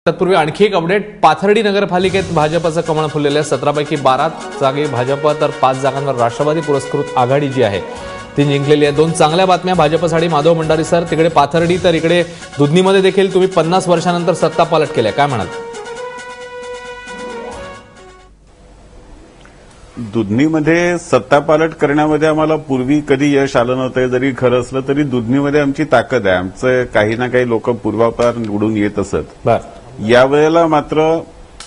तत्पूर्वी आणखी एक अपडेट. पाथर्डी नगरपालिकेत भाजपचं कमळ फुललेलं आहे. 17 पैकी 12 जागी भाजप तर 5 जागांवर राष्ट्रवादी पुरस्कृत आघाडी जी आहे ती जिंकलेली आहे. दोन चांगल्या बातम्या भाजपसाठी. माधव भंडारी सर, तिकडे पाथर्डी तर इकडे दुधनीमध्ये देखील तुम्ही 50 वर्षानंतर सत्ता पालट केल्या, काय म्हणाल? दुधनीमध्ये सत्ता पालट करण्यामध्ये आम्हाला पूर्वी कधी यश आलं नव्हतं. जरी खरं असलं तरी दुधनीमध्ये आमची ताकद आहे. आमचं काही ना काही लोक पूर्वापार निवडून येत असत. यावेळेला मात्र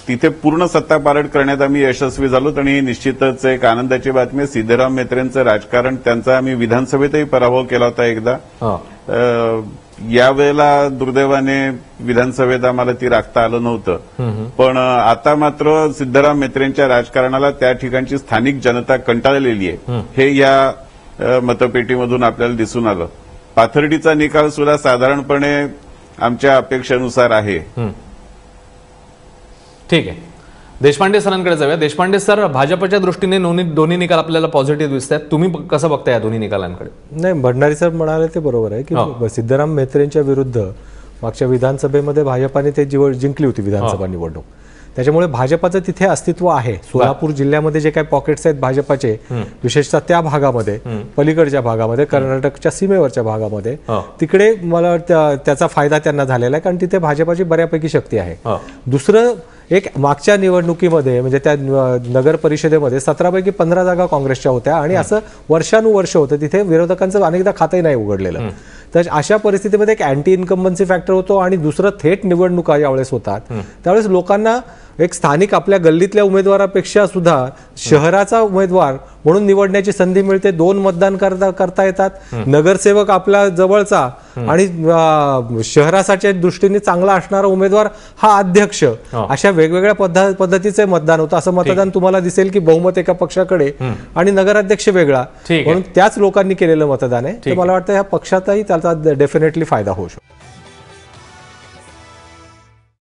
तिथे पूर्ण सत्ता पालट करण्यात आम्ही यशस्वी झालो आणि निश्चितच एक आनंदाची बातमी. सिद्धराम म्हेत्रेंचं राजकारण, त्यांचा आम्ही विधानसभेतही पराभव केला होता एकदा. यावेळेला दुर्दैवाने विधानसभेत आम्हाला ती राखता आलं नव्हतं. पण आता मात्र सिद्धराम म्हेत्रेंच्या राजकारणाला त्या ठिकाणची स्थानिक जनता कंटाळलेली आहे, हे या मतपेटीमधून आपल्याला दिसून आलं. पाथर्डीचा निकाल सुद्धा साधारणपणे आमच्या अपेक्षेनुसार आहे. ठीक आहे, देशपांडे सरांकडे जाऊया. देशपांडे सर, भाजपच्या दृष्टीने दोन्ही निकाल आपल्याला पॉझिटिव्ह दिसत आहेत. तुम्ही कसं बघताय या दोन्ही निकालांकडे? नाही, भंडारी सर म्हणाले ते बरोबर आहे की सिद्धराम म्हेत्रेंच्या विरुद्ध मागच्या विधानसभेमध्ये भाजपाने ते जिंकली होती विधानसभा निवडणूक. त्याच्यामुळे भाजपाचं तिथे अस्तित्व आहे. सोलापूर जिल्ह्यामध्ये जे काही पॉकेट्स आहेत भाजपाचे, विशेषतः त्या भागामध्ये, पलीकडच्या भागामध्ये, कर्नाटकच्या सीमेवरच्या भागामध्ये, तिकडे मला त्याचा फायदा त्यांना झालेला आहे, कारण तिथे भाजपाची बऱ्यापैकी शक्ती आहे. दुसरं, एक मागच्या निवडणुकीमध्ये म्हणजे त्या नगर परिषदेमध्ये 17 पैकी 15 जागा काँग्रेसच्या होत्या आणि असं वर्षानुवर्ष होतं. तिथे विरोधकांचं अनेकदा खातंही नाही उघडलेलं. तर अशा परिस्थितीमध्ये एक अँटी इन्कम्बन्सी फॅक्टर होतो आणि दुसरं थेट निवडणुका ज्यावेळेस होतात त्यावेळेस लोकांना एक स्थानिक आपल्या गल्लीतल्या उमेदवारापेक्षा सुद्धा शहराचा उमेदवार म्हणून निवडण्याची संधी मिळते. 2 मतदान करता येतात. नगरसेवक आपल्या जवळचा आणि शहराच्या दृष्टीने चांगला असणारा उमेदवार हा अध्यक्ष, अशा वेगवेगळ्या पद्धतीचे मतदान होतं. असं मतदान तुम्हाला दिसेल की बहुमत एका पक्षाकडे आणि नगराध्यक्ष वेगळा, म्हणून त्याच लोकांनी केलेलं मतदान आहे. तर मला वाटतं ह्या पक्षातही त्याचा डेफिनेटली फायदा होऊ शकतो.